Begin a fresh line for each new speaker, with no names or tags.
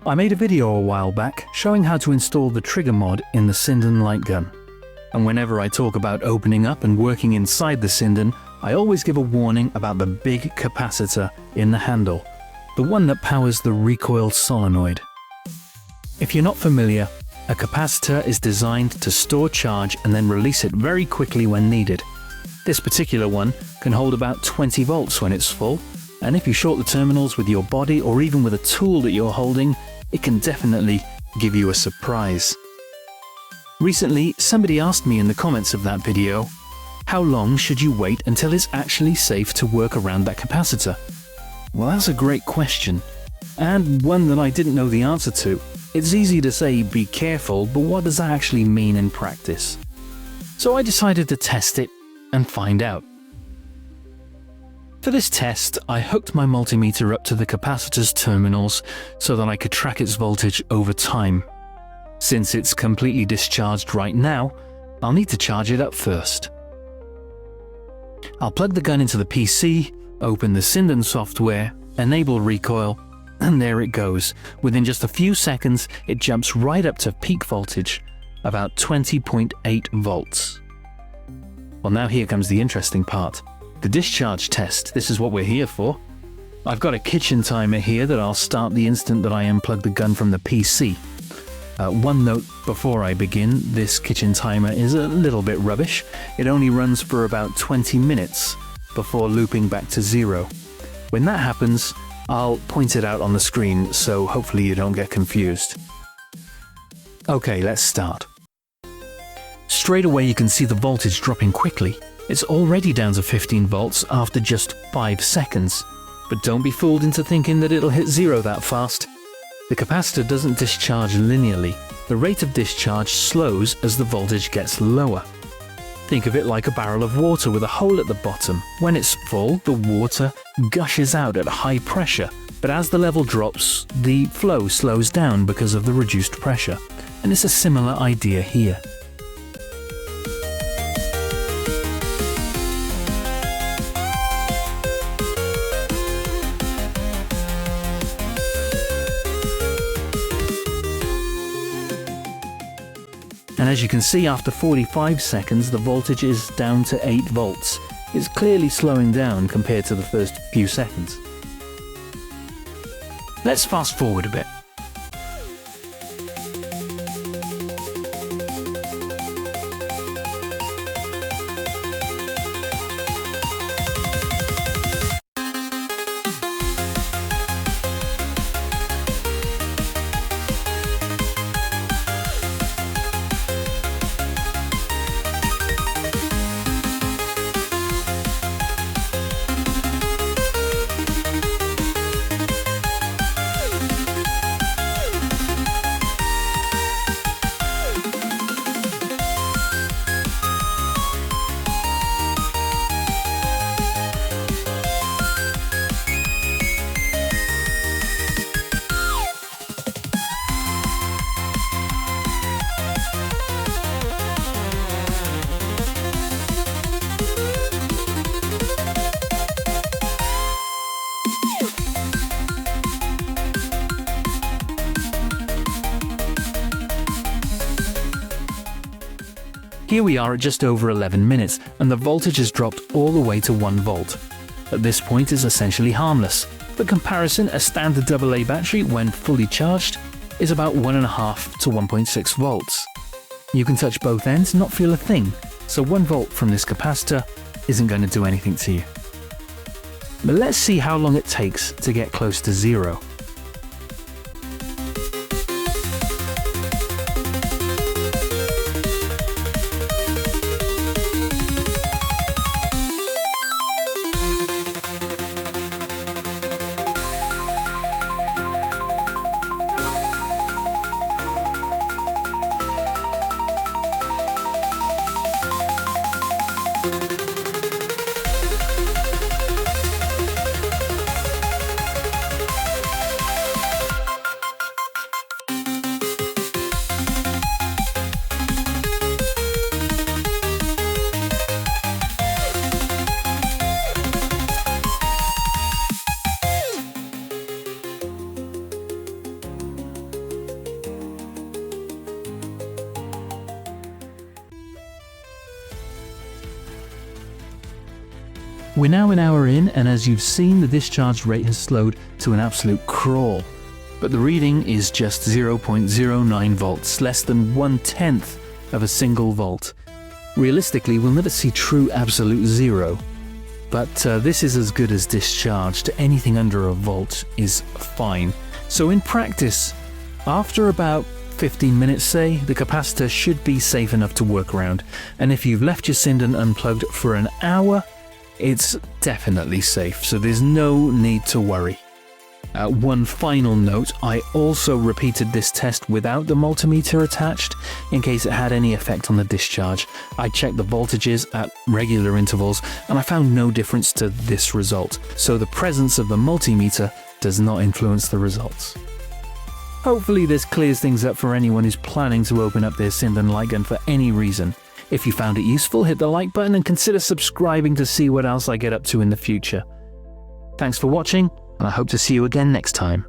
I made a video a while back showing how to install the trigger mod in the Sinden Lightgun. And whenever I talk about opening up and working inside the Sinden, I always give a warning about the big capacitor in the handle, the one that powers the recoil solenoid. If you're not familiar, a capacitor is designed to store charge and then release it very quickly when needed. This particular one can hold about 20 volts when it's full, and if you short the terminals with your body or even with a tool that you're holding, it can definitely give you a surprise. Recently, somebody asked me in the comments of that video, how long should you wait until it's actually safe to work around that capacitor? Well, that's a great question, and one that I didn't know the answer to. It's easy to say be careful, but what does that actually mean in practice? So I decided to test it and find out. For this test, I hooked my multimeter up to the capacitor's terminals so that I could track its voltage over time. Since it's completely discharged right now, I'll need to charge it up first. I'll plug the gun into the PC, open the Sinden software, enable recoil, and there it goes. Within just a few seconds, it jumps right up to peak voltage, about 20.8 volts. Well, now here comes the interesting part. The discharge test. This is what we're here for. I've got a kitchen timer here that I'll start the instant that I unplug the gun from the PC. One note before I begin, this kitchen timer is a little bit rubbish. It only runs for about 20 minutes before looping back to 0. When that happens, I'll point it out on the screen, so hopefully you don't get confused. Okay, let's start. Straight away you can see the voltage dropping quickly. It's already down to 15 volts after just 5 seconds. But don't be fooled into thinking that it'll hit 0 that fast. The capacitor doesn't discharge linearly. The rate of discharge slows as the voltage gets lower. Think of it like a barrel of water with a hole at the bottom. When it's full, the water gushes out at high pressure, but as the level drops, the flow slows down because of the reduced pressure. And it's a similar idea here. And as you can see, after 45 seconds, the voltage is down to 8 volts. It's clearly slowing down compared to the first few seconds. Let's fast forward a bit. Here we are at just over 11 minutes, and the voltage has dropped all the way to 1 volt. At this point it's essentially harmless. For comparison, a standard AA battery, when fully charged, is about 1.5 to 1.6 volts. You can touch both ends and not feel a thing, so 1 volt from this capacitor isn't going to do anything to you. But let's see how long it takes to get close to 0. We're now an hour in, and as you've seen, the discharge rate has slowed to an absolute crawl. But the reading is just 0.09 volts, less than 1/10 of a single volt. Realistically, we'll never see true absolute zero. But this is as good as discharged. Anything under a volt is fine. So in practice, after about 15 minutes say, the capacitor should be safe enough to work around. And if you've left your Sinden unplugged for an hour, it's definitely safe, so there's no need to worry. One final note, I also repeated this test without the multimeter attached in case it had any effect on the discharge. I checked the voltages at regular intervals and I found no difference to this result, so the presence of the multimeter does not influence the results. Hopefully this clears things up for anyone who's planning to open up their Sinden Lightgun for any reason. If you found it useful, hit the like button and consider subscribing to see what else I get up to in the future. Thanks for watching, and I hope to see you again next time.